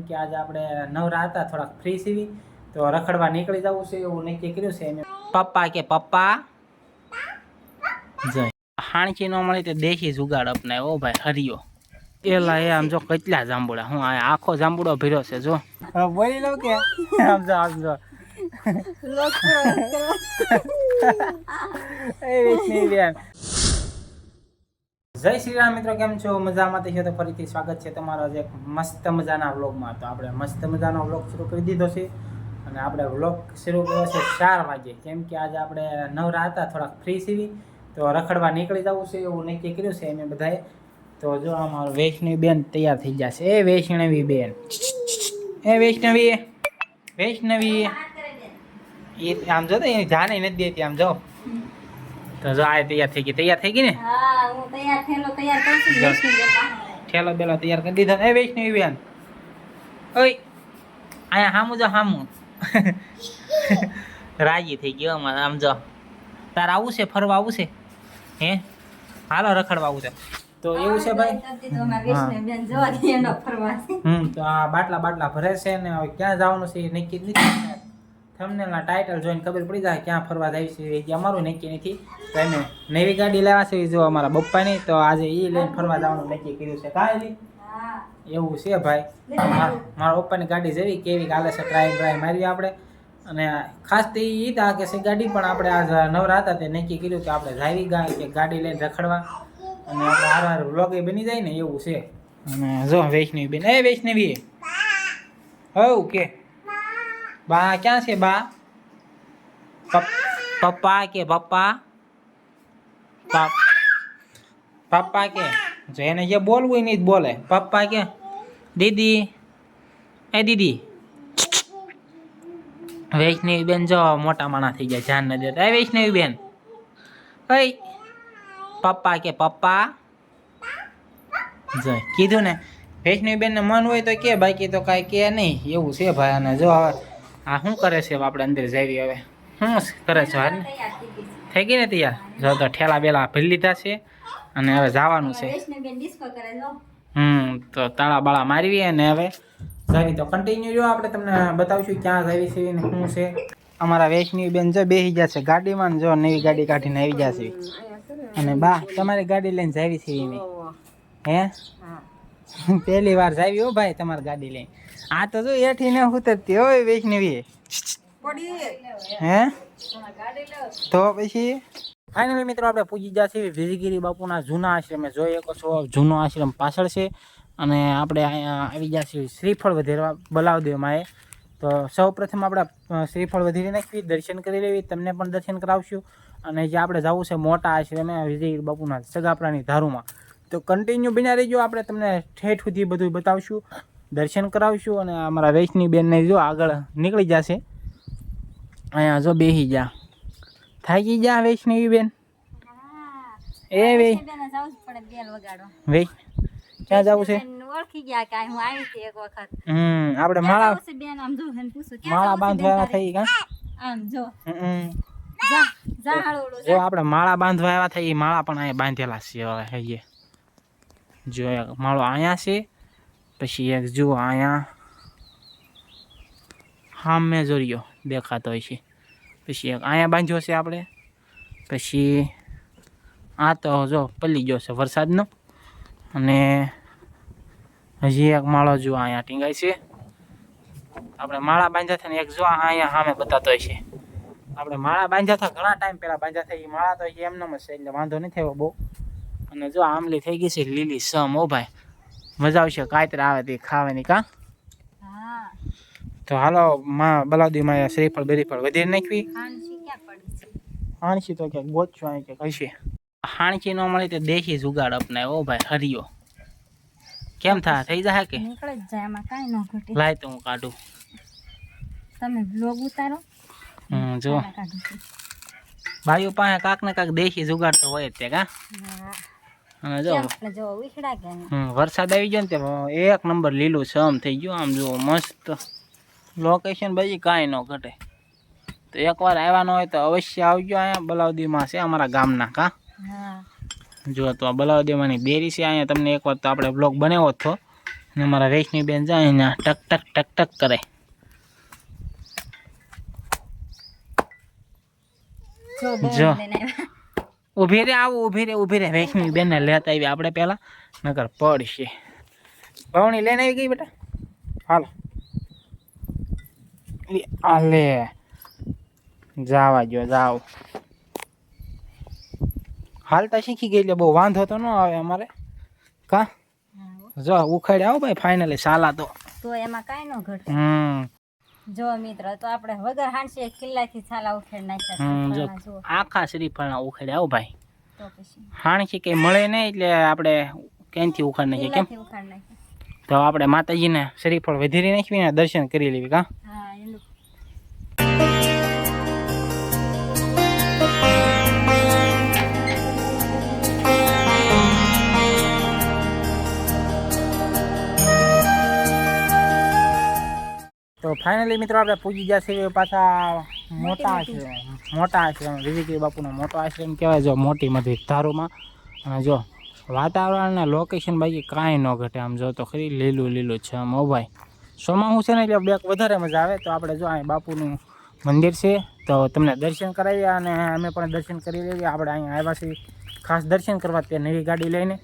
કે આજે આપણે નવરા હતા, થોડાક ફ્રી સીવી તો રખડવા નીકળી જવું છે એવું નક્કી કર્યું છે. એને પપ્પા કે પપ્પા જય હાણકી નો મળી તો દેશી જુગાડ અપનાવ્યો. ઓ ભાઈ હરિયો એલા એ આમ જો કેટલા જાંબુડા, હું આખો જાંબુડો ભર્યો છે. જો બોલી લઉં કે આમ જો આમ જો જય શ્રી રામ મિત્રો, કેમ છો? મજામાં છો તો ફરીથી સ્વાગત છે તમારો આજે એક મસ્ત મજાના વ્લોગમાં. તો આપણે મસ્ત મજાનો વ્લોગ શરૂ કરી દીધો છે અને આપણે વ્લોગ શરૂ કર્યો છે 4 વાગે, કેમ કે આજે આપણે નવરા હતા, થોડાક ફ્રી સીવી તો રખડવા નીકળી જવું છે એવું નક્કી કર્યું છે અમે બધાએ. તો જો અમારું વૈષ્ણવી બેન તૈયાર થઈ જશે. એ વૈષ્ણવી બેન, એ વૈષ્ણવી વૈષ્ણવી એ આમ જો તો એની જાને નથી દેતી, આમ જો તો જો આ તૈયાર થઈ ગઈ. તૈયાર થઈ ગઈ ને? હા હું તૈયાર કરું છું. ઠેલો બેલો તૈયાર કરી દીધો. એ વૈષ્ણવી બેન ઓય અહીંયા હામું જો હામું રાજી થઈ ગયો અમારે. આમ જો તારે આવું છે, ફરવા આવું છે? હે હાલો રખડવા આવું છે તો એવું છે ભાઈ. તો આ બાટલા ભરે છે ને હવે ક્યાં જવાનું છે એ નક્કી નથી. થંબનેલના ટાઇટલ જોઈને ખબર પડી જાય ક્યાં ફરવા જાય છે એ અમારું નક્કી નથી. તો એને નવી ગાડી લેવા છે જો અમારા પપ્પાની, તો આજે એ લઈને ફરવા જવાનું નક્કી કર્યું છે. કાંઈ એવું છે ભાઈ. મારા પપ્પાની ગાડી જેવી કેવી હાલે છે, ટ્રાય મારી આપણે. અને ખાસ તો એ હતા કે છે ગાડી, પણ આપણે આ નવરા હતા તે નક્કી કર્યું કે આપણે જાવી કે ગાડી લઈને રખડવા અને આપણે હાર વ્લોગ બની જાય ને એવું છે. અને જો વૈષ્ણવી બેન, એ વૈષ્ણવી હવ કે બા ક્યાં છે? બા પપ્પા કે પપ્પા પપ્પા કે જો એને જે બોલવું નહીં બોલે. પપ્પા કે દીદી, એ દીદી. વૈષ્ણવી બેન જો મોટા માણા થઈ ગયા, ધ્યાન ન દેતા. એ વૈષ્ણવી બેન ઓય પપ્પા કે પપ્પા જો કીધું ને. વૈષ્ણવી બેન ને મન હોય તો કે, બાકી તો કાંઈ કે નહીં એવું છે ભાઈ. અને જો હવે આ શું કરે છે? આપણે અંદર જઈએ હવે. શું કરે છે? હાલ થઈ ગઈ ને તૈયાર? જો તો ઠેલા બેલા ભરી લીધા છે અને હવે જવાનું છે. તો તાળા બાળા મારવી અને હવે જાવી. તો કન્ટિન્યુ જો આપણે તમને બતાવશું ક્યાં જાવી છે ને શું છે. અમારા વૈષ્ણવી બેન જો બેસી ગયા છે ગાડીમાં, જો નવી ગાડી કાઢીને આવી ગયા છે. અને બા તમારી ગાડી લઈને જાવી છે એને? હે પહેલી વાર જાવી હો ભાઈ તમારી ગાડી લઈને. આ તો જો એઠી ને ઉતરતી હોય વૈષ્ણવી. હે તો પછી ફાઇનલી મિત્રો આપણે પૂજી ગયા છીએ વીરગીરી બાપુના જૂના આશ્રમે. જોઈ શકો છો જૂનો આશ્રમ પાછળ છે અને આપણે અહીંયા આવી ગયા છીએ શ્રીફળ વધેરવા બલાવદેવમાં. તો સૌ પ્રથમ આપણે શ્રીફળ વધેરી નાખવી, દર્શન કરી લેવી, તમને પણ દર્શન કરાવશું. અને જે આપણે જવું છે મોટા આશ્રમે વીરગીરી બાપુના સગાપરાની ધારુમાં. તો કન્ટિન્યુ બન્યા રહીજો, આપણે તમને ઠેઠ સુધી બધું બતાવશું, દર્શન કરાવશું. અને અમારા વૈષ્ણવી બેનને જો આગળ નીકળી જશે. અહીંયા જો બેસી જા, થાકી જા વૈષ્ણવી બેન. એ ક્યાં જવું છે? ઓળખી ગયા કે હું આવી હતી એક વખત. આપણે માળા બેન આમ જો ને પૂછું માળા બાંધવા થઈ કા? આમ જો જો આપણે માળા બાંધવા આવ્યા થઈ, માળા પણ અહીંયા બાંધેલા છે. હવે હે જો એક માળો અહીંયા છે, પછી એક જુઓ અહીંયા સામે જોરિયો દેખાતો હોય છે, પછી એક અહીંયા બાંધ્યો છે આપણે. પછી આ તો જો પલ્લી ગયો છે વરસાદનો. અને હજી એક માળો જો અહીંયા ટીંગાય છે. આપણે માળા બાંધ્યા હતા ને એક જો અહીંયા સામે બતાતો હોય છે. આપણે માળા બાંધ્યા હતા ઘણા ટાઈમ પહેલાં બાંધ્યા હતા. એ માળા તો એમનેમ જ છે એટલે વાંધો નથી આવ્યો બહુ. અને જો આમલી થઈ ગઈ છે લીલી સમ. ઓ ભાઈ મજા આવશે કાંતરા આવે તે ખાવાની કા. તો હાલો બલાવદીમાં શ્રીફળ બેરીફળ વધેરી નાખવી. હાણસી તો ક્યાંક ગોતશું અહીં ક્યાંક હશે. હાણસી ન મળી તો દેશી જુગાડ અપનાવ્યો. ઓ ભાઈ હરિયો કેમ થા થઈ જાય કે નીકળે જ જાય, એમાં કાંઈ ન ઘટે. લાય તો હું કાઢું, તમે બ્લોગ ઉતારો. જો ભાઈઓ પાસે કાંક ને કાંક દેશી જુગાડ તો હોય જ તે કા. અને જો વરસાદ આવી ગયો ને તે એક નંબર લીલું સમ થઈ ગયું. આમ જુઓ મસ્ત લોકેશન, ભાઈ કાંઈ ન ઘટે. તો એકવાર આવ્યા ન હોય તો અવશ્ય આવજો. અહીંયા બલાવદીમાં છે અમારા ગામના કા. જો તો આ બલાવદીમાંની ડેરી છે. અહીંયા તમને એકવાર તો આપણે બ્લોગ બનાવ્યો હતો અને અમારા વૈષ્ણવી બેન જાય ને ટક ટક ટક ટક કરે. જો બહુ જો. લઈને આવ્યા. ઊભી રે, આવું ઊભી રે વૈષ્ણવી બેનને લેતા આવી આપણે પહેલાં, નકર પડશે. ભવણી લઈને આવી ગઈ બેટા, હાલો આલે જાવા જો જાવ. હાલતા શીખી ગઈ એટલે બહુ વાંધો તો ન આવે અમારે. કા જો ઉખાડે આવો ભાઈ ફાઇનલી સાલા તો. તો એમાં કાંઈ ન ઘટે. હમ જો મિત્ર, તો આપણે વગર હાંડશે કિલ્લાથી છાલા ઉખેડ નાખ્યા. જો શ્રીફળના જુઓ. આખા શ્રીફળના ઉખાડે આવો ભાઈ. તો પછી હાણથી કંઈ મળે નહીં એટલે આપણે ક્યાંથી ઉખાડ નાખીએ કેમ? કિલ્લાથી ઉખાડ નાખ્યા. તો આપણે માતાજીને શ્રીફળ વધેરી નાખવી ને દર્શન કરી લેવી. કા હા એનું. તો ફાઇનલી મિત્રો આપણે પૂજી ગયા છીએ પાછા મોટા આશ્રમ વિજયગીરી બાપુનો મોટો આશ્રમ કહેવાય. જો મોટી મધી ધારુમાં. અને જો વાતાવરણ અને લોકેશન બાકી કાંઈ ન ઘટે. આમ જો તો ખરી લીલું લીલું છે આમ. ઓ ભાઈ સોમાં છે ને એટલે બેક વધારે મજા આવે. તો આપણે જો અહીં બાપુનું મંદિર છે તો તમને દર્શન કરાવીએ અને અમે પણ દર્શન કરી લેવીએ. આપણે અહીંયા આવ્યા છીએ ખાસ દર્શન કરવા, તે નવી ગાડી લઈને,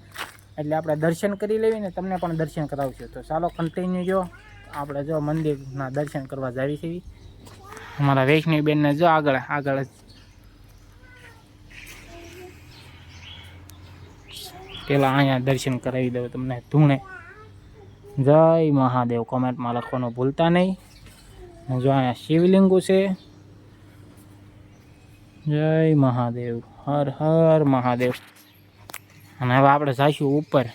એટલે આપણે દર્શન કરી લેવી ને તમને પણ દર્શન કરાવશું. તો ચાલો કન્ટિન્યુ જો આપણે જો મંદિરના દર્શન કરવા જાવી છીએ. અમારા વૈષ્ણવી બેનને જો આગળ જ પેલા અહીંયા દર્શન કરાવી દઉં તમને ધૂણે. જય મહાદેવ કોમેન્ટમાં લખવાનું ભૂલતા નહીં. જો અહીંયા શિવલિંગો છે. જય મહાદેવ, હર હર મહાદેવ. અને હવે આપણે જઈશું ઉપર.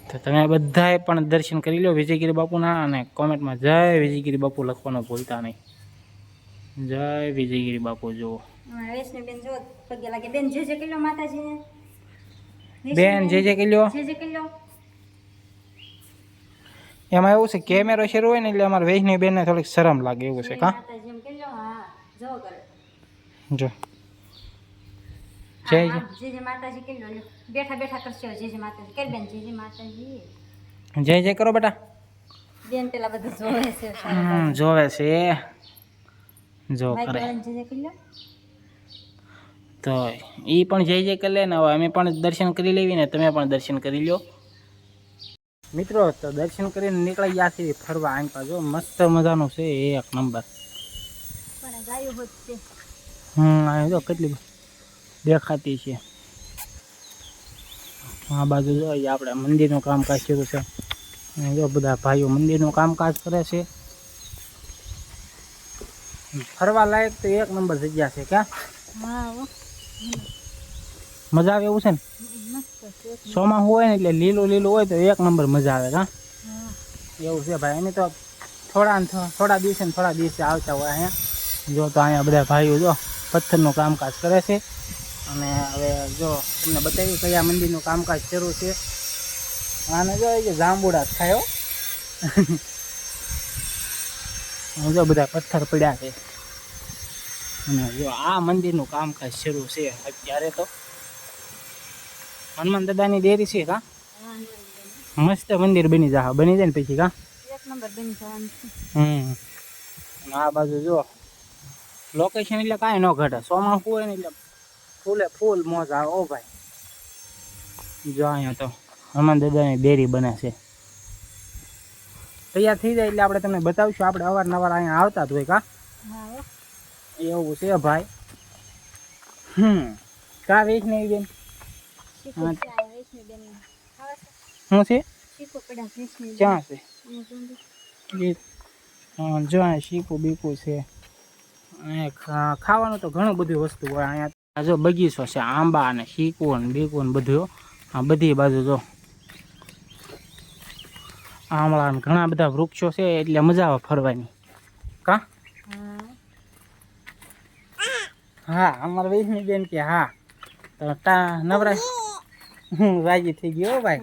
તો તમે બધાએ પણ દર્શન કરી લો વિજયગીરી બાપુના, અને કોમેન્ટમાં જય વિજયગીરી બાપુ લખવાનું ભૂલતા નહીં. જય વિજયગીરી બાપુ. જુઓ વૈષ્ણવીબેન જો પગે લાગે. બેન જે કિલ્લો માતાજીને. બેન જે કિલ્લો. જે કિલ્લો. એમાં એવું છે કેમેરો શરૂ હોય ને એટલે અમારે વૈષ્ણવી બેનને થોડીક શરમ લાગે એવું છે. કા માતાજી એમ કિલ્લો. હા જો કરે. જો જે માતાજી કિલ્લો લ્યો. બેઠા બેઠા કરશો જે માતાજી. કર બેન જે માતાજી. જય કરો બેટા. બેન પેલા બધું જોવે છે. જોવે છે. જો કરે જે કિલ્લો. તો એ પણ જય કરી લે ને. હવે અમે પણ દર્શન કરી લેવી ને તમે પણ દર્શન કરી લો મિત્રો. તો દર્શન કરીને નીકળી ગયા છે ફરવા. આમ પાછો મસ્ત મજાનું છે એક નંબર. પણ ગાયું હોત છે. આ જો કેટલી દેખાતી છે. આ બાજુ જો આપણે મંદિરનું કામકાજ શરૂ છે. જો બધા ભાઈઓ મંદિરનું કામકાજ કરે છે. ફરવા લાયક તો એક નંબર જગ્યા છે. ક્યાં હા મજા આવે એવું છે ને. સોમાં હોય ને એટલે લીલું લીલું હોય તો એક નંબર મજા આવે. કા એવું છે ભાઈ. અમે તો થોડા દિવસે ને થોડા દિવસે આવતા હોય અહીંયા. જો તો અહીંયા બધા ભાઈઓ જો પથ્થરનું કામકાજ કરે છે. અને હવે જો તમને બતાવ્યું કયા મંદિરનું કામકાજ શરૂ છે. આને જો જાંબુડા ખાયો. જો બધા પથ્થર પડ્યા છે. અને જો આ મંદિરનું કામકાજ શરૂ છે અત્યારે. તો હનુમાન દાદાની ડેરી છે. કા મસ્ત મંદિર બની જાય ને પછી. કા એક નંબર બની જવાનું છે. આ બાજુ જો લોકેશન એટલે કાંઈ ન ઘટે. સોમાં હોય ને એટલે ફૂલે ફૂલ મોજ આવે. ઓ ભાઈ જો અહીંયા તો હનુમાન દાદાની ડેરી બને છે. તૈયાર થઈ જાય એટલે આપણે તમને બતાવીશું. આપણે અવારનવાર અહીંયા આવતા જ હોય. કા એવું છે ભાઈ. કા વૈષ્ણવી બેન શું છે? ક્યાં છે? જો અહીંયા શીખું બીકું છે. ખાવાનું તો ઘણું બધું વસ્તુ હોય અહીંયા. જો બગીચો છે આંબા અને શીકું ને બીકું ને બધું. આ બધી બાજુ જો આમળા ને ઘણા બધા વૃક્ષો છે એટલે મજા આવે ફરવાની. કા હા અમારા વૈષ્ણવી બેન કે હા. તો નવરાશ રાજી થઈ ગયો ભાઈ.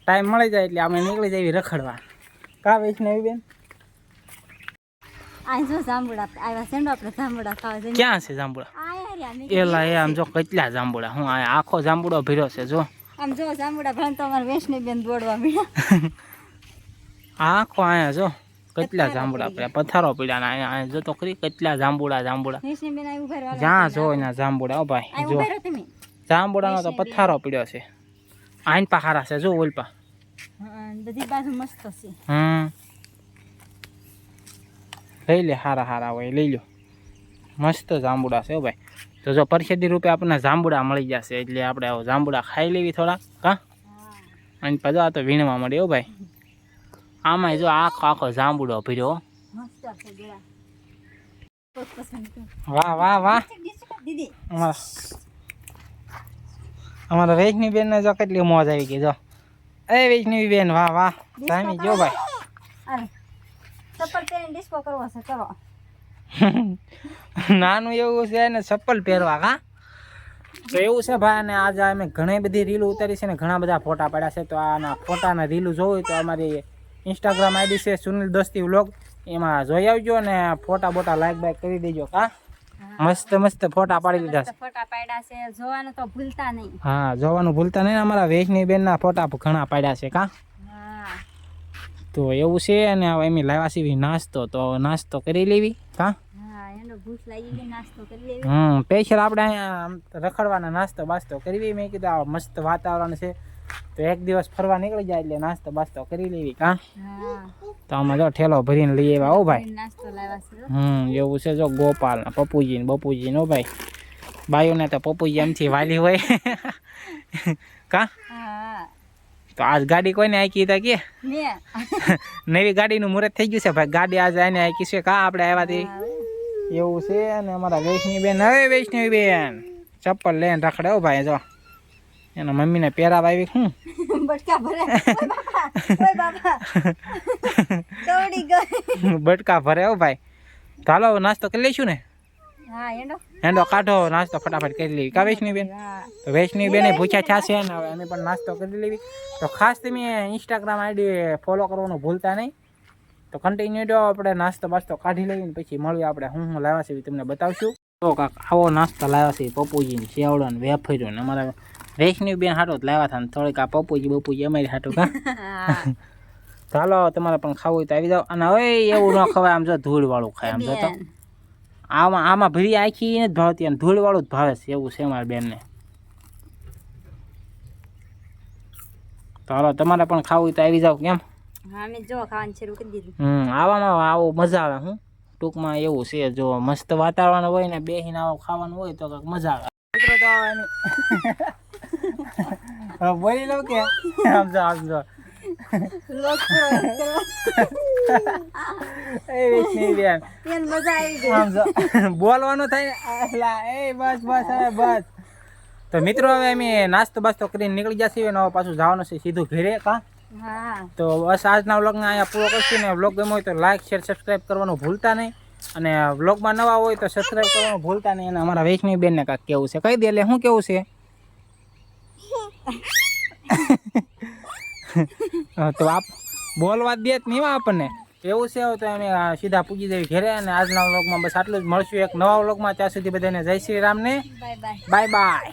ટાઈમ મળી જાય એટલે આપણે નીકળી જઈએ રખડવા. કા વૈષ્ણવી બેન. આ જો જાંબુડા આવ્યા છે ને આપણે જાંબુડા ખાવા જઈએ ક્યાં છે જાંબુડા? આયા રહ્યા મેં એલા એ આમ જો કેટલા જાંબુડા, હું આ આખો જાંબુડો ભર્યો છે જો. આમ જો જાંબુડા ભણ તો અમારે વૈષ્ણવી બેન દોડવા મળ્યા આખો અહીંયા જો કેટલા જાંબુડા પડ્યા, પથારો પડ્યા ને અહીંયા જો તો ખરી કેટલા જાંબુડા. વૈષ્ણવી બેન આ ઉભા રહો જ્યાં જો એના જાંબુડા. ઓ ભાઈ આ જો ઉભા રહો તમે જાંબુડાનો તો પથારો પડ્યો છે. આઈન પા હારા છે જો ઓલપા. હા બધી બાજુ મસ્ત છે લઈ લે, હારા હોય લઈ લો. મસ્ત જાંબુડા છે ભાઈ. તો જો પરસેદી રૂપે આપણને જાંબુડા મળી જશે એટલે આપણે આવો જાંબુડા ખાઈ લેવી થોડા કા. અને પાછો આ તો વીણવા મળે હો ભાઈ. આમાં જો આખો જાંબુડો ભર્યો. મસ્ત છે ગળા વાહ દીદી અમારા વૈષ્ણવી બેન ને જો કેટલી મોજ આવી ગઈ જો. એ વૈષ્ણવી બેન વાહ સામી જો ભાઈ. અરે ચપ્પલ પહેરીને ડિસ્કો કરવો છે કરો નાનું એવું છે ને ચપ્પલ પહેરવા કા. તો એવું છે ભાઈ. અને આજે અમે ઘણી બધી રીલો ઉતારી છે ને ઘણા બધા ફોટા પાડ્યા છે. તો આના ફોટાના રીલો જોવું તો અમારી ઇન્સ્ટાગ્રામ આઈડી છે સુનિલ દોસ્તી વ્લોગ, એમાં જોઈ આવજો ને ફોટા બોટા લાઈક બાઈક કરી દેજો કા. મસ્ત ફોટા પાડી લીધા છે. ફોટા પાડ્યા છે જોવાનું તો ભૂલતા નહીં. હા જોવાનું ભૂલતા નહીં. અમારા વૈષ્ણવી બેન ના ફોટા ઘણા પાડ્યા છે કા. તો એવું છે. અને એમ લાવ્યા છે નાસ્તો, તો નાસ્તો કરી લેવી કા. ભૂખ લાગી ગઈ નાસ્તો કરી લેવી. સ્પેશિયલ આપણે અહીંયા રખડવાના નાસ્તો બાસ્તો કરવી. મેં કીધું આ મસ્ત વાતાવરણ છે તો એક દિવસ ફરવા નીકળી જાય એટલે નાસ્તો બાસ્તો કરી લેવી કા. તો આમાં જો ઠેલો ભરીને લઈ આવ્યા હો ભાઈ. નાસ્તો લાવ્યા છે એવું છે જો ગોપાલ ને પપ્પુજી ને બપુજી નો ભાઈ. બાયોને તો પપ્પુજી એમથી વાલી હોય કા. તો આજ ગાડી કોઈને આંકી હતા કે નવી ગાડીનું મુહૂર્ત થઈ ગયું છે ભાઈ. ગાડી આજે આને આંકી છે કા આપણે આવ્યાથી એવું છે. અને અમારા વૈષ્ણવી બેન, હવે વૈષ્ણવી બેન ચપ્પલ લઈને રખડે હો ભાઈ. જો એના મમ્મીને પહેરાવા આવી શું બટકા ભરે બટકા ભરે હો ભાઈ. તો હાલો નાસ્તો કરી લઈશું ને. હેંડો કાઢો નાસ્તો ફટાફટ કરી લેવી કા વૈષ્ણવી બેન. તો વૈષ્ણવી બેન ભૂખ્યા છાશે ને હવે અમે પણ નાસ્તો કરી લેવી. તો ખાસ તમે ઇન્સ્ટાગ્રામ આઈડી ફોલો કરવાનું ભૂલતા નહીં. તો કન્ટિન્યુ દો આપણે નાસ્તો બાસ્તો કાઢી લઈને પછી મળીએ આપણે હું લાવ્યા છે તમને બતાવશું. તો કાક આવો નાસ્તો લાવ્યા છે પપ્પુજી ને સેવડો ને વેફર્યો ને અમારા વૈષ્ણવી બેન હાટો જ લાવ્યા હતા ને થોડીક આ પપ્પુજી બપુજી અમારી હાટું કા. ચાલો તમારે પણ ખાવું હોય તો આવી જાઓ. અને હવે એવું ન ખવાય આમ જો ધૂળ વાળું ખાય આમ જો તો આમાં ભરી આખી નથી ભાવતી અને ધૂળ વાળું જ ભાવે છે એવું છે મારા બેનને. તો હાલો તમારે પણ ખાવું હોય તો આવી જાઓ. કેમ આવામાં આવું મજા આવે. હું ટૂંકમાં એવું છે જો મસ્ત વાતાવરણ હોય ને બેહીને આવું ખાવાનું હોય તો કંઈક મજા આવે. મિત્રો તો બોલી લઉં કે સમજો બોલવાનું થાય ને. બસ તો મિત્રો હવે અમે નાસ્તો બાસ્તો કરીને નીકળી જશે ને પાછું જવાનું છે સીધું ઘરે કા. તો બસ આજના વ્લોગને અહીંયા પૂરો કરશું ને. વ્લોગ ગમ્યો હોય તો લાઈક શેર સબસ્ક્રાઈબ કરવાનું ભૂલતા નહીં. અને વ્લોગમાં નવા હોય તો સબસ્ક્રાઈબ કરવાનું ભૂલતા નહીં. અને અમારા વૈષ્ણવી બેનને કાંઈક કેવું છે કહી દે. એટલે શું કેવું છે તો આપ બોલવા દે જ નહીં આપણને એવું છે. તો અમે સીધા પૂજી દેવી ઘરે. અને આજના વ્લોગમાં બસ આટલું જ. મળશું એક નવા વ્લોગમાં. ત્યાં સુધી બધાને જય શ્રી રામ ને બાય બાય.